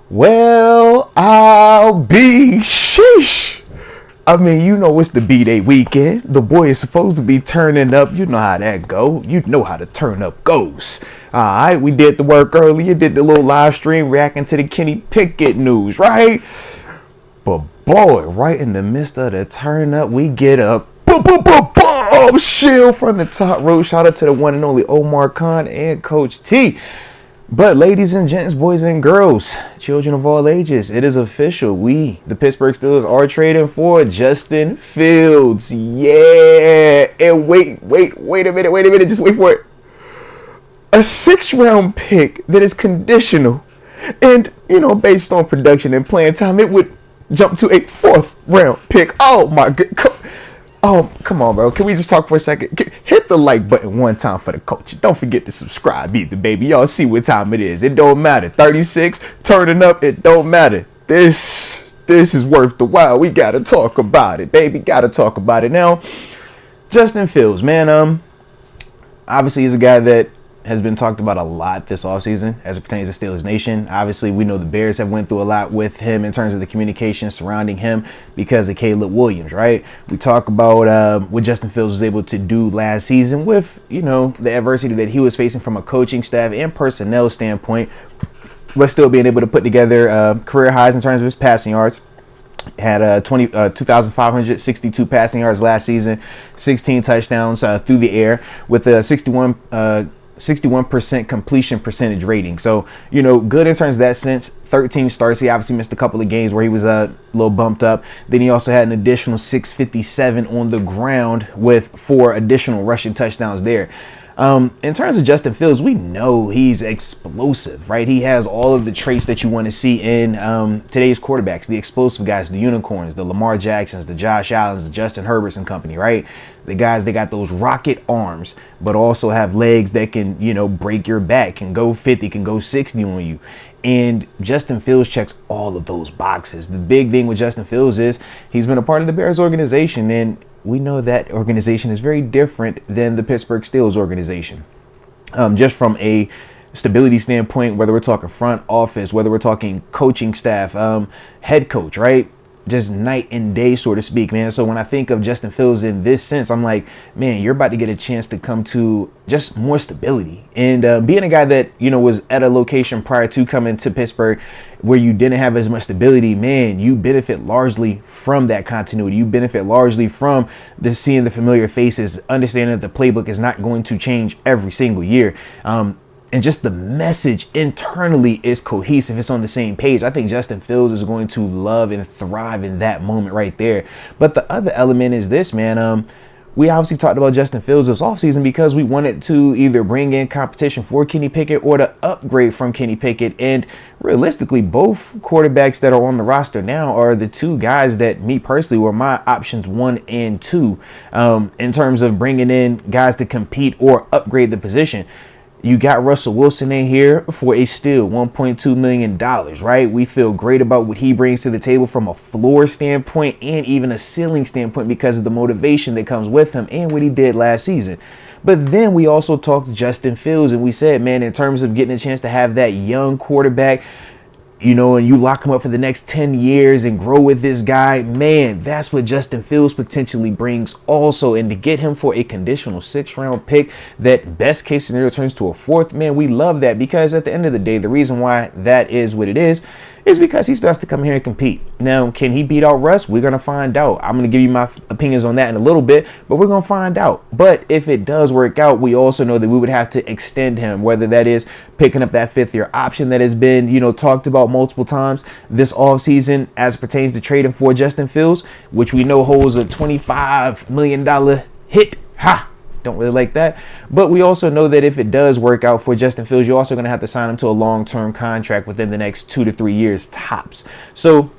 Well, I'll be sheesh. I mean, you know it's the B-Day weekend. The boy is supposed to be turning up. You know how that go. You know how the turn up goes. All right, we did the work earlier. Did the little live stream reacting to the Kenny Pickett news, right? But boy, right in the midst of the turn up, we get up. Boom, shield from the top rope. Shout out to the one and only Omar Khan and Coach T. But ladies and gents, boys and girls, children of all ages, it is official. We, the Pittsburgh Steelers, are trading for Justin Fields. Yeah. And wait a minute. Just wait for it. A 6th-round pick that is conditional. And, based on production and playing time, it would jump to a 4th-round pick. Oh, my God. Oh, come on, bro. Can we just talk for a second? Hit the like button one time for the coach. Don't forget to subscribe either, baby. Y'all see what time it is. It don't matter. 36, turning up, it don't matter. This is worth the while. We got to talk about it, baby. Got to talk about it. Now, Justin Fields, man, obviously he's a guy that has been talked about a lot this offseason as it pertains to Steelers Nation. Obviously, we know the Bears have went through a lot with him in terms of the communication surrounding him because of Caleb Williams, right? We talk about what Justin Fields was able to do last season with, the adversity that he was facing from a coaching staff and personnel standpoint, but still being able to put together career highs in terms of his passing yards. Had 2,562 passing yards last season, 16 touchdowns through the air with a 61% completion percentage rating. So, good in terms of that sense. 13 starts. He obviously missed a couple of games where he was a little bumped up. Then he also had an additional 657 on the ground with 4 additional rushing touchdowns there. In terms of Justin Fields, we know he's explosive, right? He has all of the traits that you want to see in today's quarterbacks, the explosive guys, the unicorns, the Lamar Jacksons, the Josh Allens, the Justin Herberts and company, right? The guys, they got those rocket arms, but also have legs that can, break your back, can go 50, can go 60 on you. And Justin Fields checks all of those boxes. The big thing with Justin Fields is he's been a part of the Bears organization, and we know that organization is very different than the Pittsburgh Steelers organization. Just from a stability standpoint, whether we're talking front office, whether we're talking coaching staff, head coach, right? Just night and day, so to speak, man. So when I think of Justin Fields in this sense, I'm like, man, you're about to get a chance to come to just more stability. And being a guy that, was at a location prior to coming to Pittsburgh where you didn't have as much stability, man, you benefit largely from that continuity. You benefit largely from seeing the familiar faces, understanding that the playbook is not going to change every single year. And just the message internally is cohesive. It's on the same page. I think Justin Fields is going to love and thrive in that moment right there. But the other element is this, man. We obviously talked about Justin Fields this offseason because we wanted to either bring in competition for Kenny Pickett or to upgrade from Kenny Pickett. And realistically, both quarterbacks that are on the roster now are the 2 guys that me personally were my options 1 and 2 in terms of bringing in guys to compete or upgrade the position. You got Russell Wilson in here for a steal, $1.2 million, right? We feel great about what he brings to the table from a floor standpoint and even a ceiling standpoint because of the motivation that comes with him and what he did last season. But then we also talked to Justin Fields and we said, man, in terms of getting a chance to have that young quarterback, and you lock him up for the next 10 years and grow with this guy, man, that's what Justin Fields potentially brings also. And to get him for a conditional 6th-round pick that best case scenario turns to a 4th, man, we love that because at the end of the day, the reason why that is what it is because he starts to come here and compete. Now, can he beat out Russ? We're going to find out. I'm going to give you my opinions on that in a little bit, but we're going to find out. But if it does work out, we also know that we would have to extend him, whether that is picking up that 5th-year option that has been, talked about multiple times this offseason as it pertains to trading for Justin Fields, which we know holds a $25 million hit. Don't really like that. But we also know that if it does work out for Justin Fields, you're also going to have to sign him to a long-term contract within the next 2 to 3 years tops. So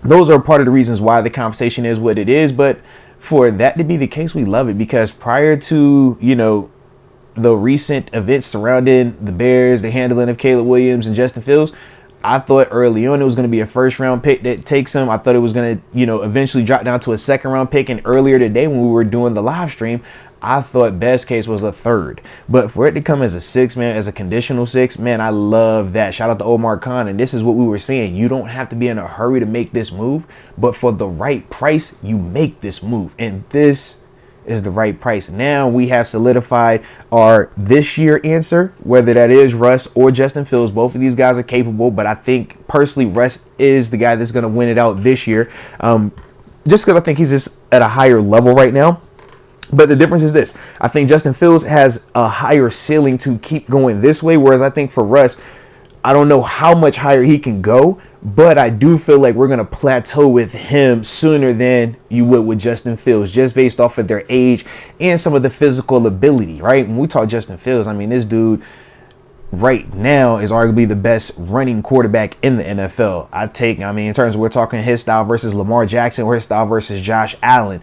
those are part of the reasons why the conversation is what it is. But for that to be the case, we love it because prior to, the recent events surrounding the Bears, the handling of Caleb Williams and Justin Fields, I thought early on it was going to be a 1st-round pick that takes him. I thought it was going to, eventually drop down to a 2nd-round pick. And earlier today when we were doing the live stream, I thought best case was a third, but for it to come as a 6, man, as a conditional 6, man, I love that. Shout out to Omar Khan. And this is what we were saying. You don't have to be in a hurry to make this move, but for the right price, you make this move. And this is the right price. Now we have solidified our this year answer, whether that is Russ or Justin Fields. Both of these guys are capable, but I think personally Russ is the guy that's going to win it out this year. Just because I think he's just at a higher level right now. But the difference is this. I think Justin Fields has a higher ceiling to keep going this way, whereas I think for Russ, I don't know how much higher he can go, but I do feel like we're going to plateau with him sooner than you would with Justin Fields, just based off of their age and some of the physical ability, right? When we talk Justin Fields, I mean, this dude right now is arguably the best running quarterback in the NFL. I mean, in terms of we're talking his style versus Lamar Jackson or his style versus Josh Allen.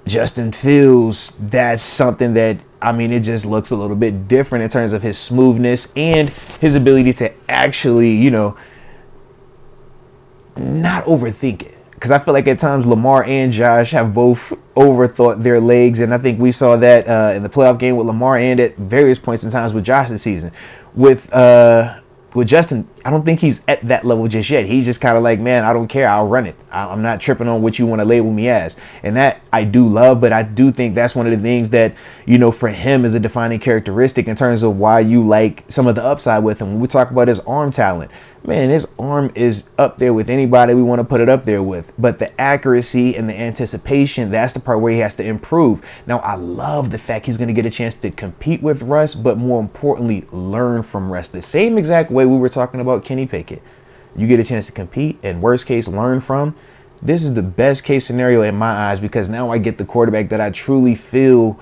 Justin Fields, that's something that, I mean, it just looks a little bit different in terms of his smoothness and his ability to actually, you know, not overthink it. Because I feel like at times Lamar and Josh have both overthought their legs. And I think we saw that in the playoff game with Lamar and at various points in times with Josh this season. With Justin, I don't think he's at that level just yet. He's just kind of like, man, I don't care. I'll run it. I'm not tripping on what you want to label me as. And that I do love, but I do think that's one of the things that, you know, for him is a defining characteristic in terms of why you like some of the upside with him. When we talk about his arm talent, man, his arm is up there with anybody we want to put it up there with. But the accuracy and the anticipation, that's the part where he has to improve. Now, I love the fact he's going to get a chance to compete with Russ, but more importantly, learn from Russ. The same exact way we were talking about Kenny Pickett. You get a chance to compete and worst case, learn from. This is the best case scenario in my eyes, because now I get the quarterback that I truly feel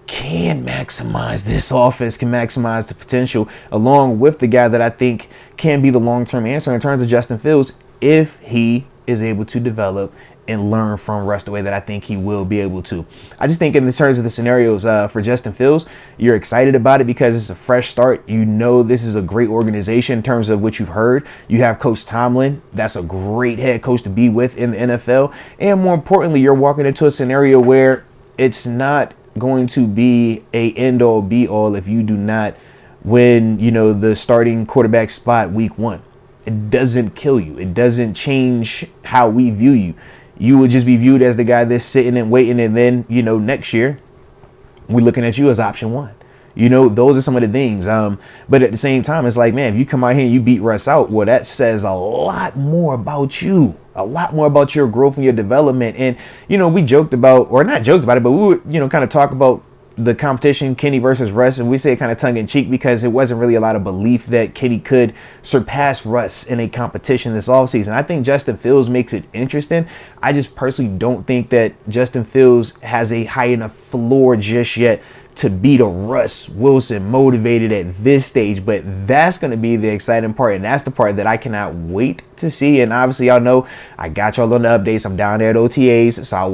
can maximize this offense, can maximize the potential, along with the guy that I think can be the long-term answer in terms of Justin Fields, if he is able to develop and learn from Russ the way that I think he will be able to. I just think in the terms of the scenarios for Justin Fields, you're excited about it because it's a fresh start. You know this is a great organization in terms of what you've heard. You have Coach Tomlin. That's a great head coach to be with in the NFL. And more importantly, you're walking into a scenario where it's not going to be a end-all be-all if you do not win, you know, the starting quarterback spot week 1. It doesn't kill you. It doesn't change how we view you. You would just be viewed as the guy that's sitting and waiting, and then, you know, next year we're looking at you as option 1. You know, those are some of the things. But at the same time, it's like, man, if you come out here and you beat Russ out, well, that says a lot more about you, a lot more about your growth and your development. And, you know, we joked about, or not joked about it, but we would, you know, kind of talk about the competition, Kenny versus Russ, and we say it kind of tongue in cheek because it wasn't really a lot of belief that Kenny could surpass Russ in a competition this offseason. I think Justin Fields makes it interesting. I just personally don't think that Justin Fields has a high enough floor just yet to beat a Russ Wilson motivated at this stage. But that's going to be the exciting part, and that's the part that I cannot wait to see. And obviously, y'all know I got y'all on the updates. I'm down there at OTAs, so I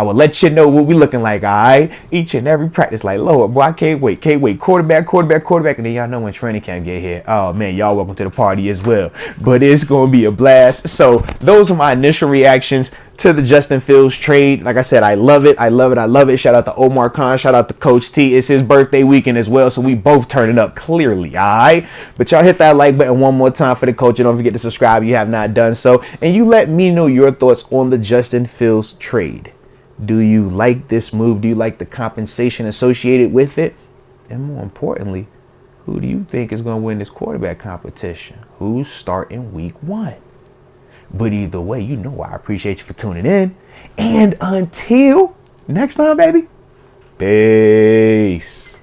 will let you know what we looking like, all right? Each and every practice, like, Lord, boy, I can't wait. Quarterback. And then y'all know when training camp get here, oh man, y'all welcome to the party as well. But it's going to be a blast. So those are my initial reactions to the Justin Fields trade. Like I said, I love it. Shout out to Omar Khan. Shout out to Coach T. It's his birthday weekend as well, so we both turning up clearly, all right? But y'all hit that like button one more time for the coach, and don't forget to subscribe if you have not done so. And you let me know your thoughts on the Justin Fields trade. Do you like this move? Do you like the compensation associated with it? And more importantly, who do you think is going to win this quarterback competition? Who's starting week 1? But either way, you know I appreciate you for tuning in. And until next time, baby, peace.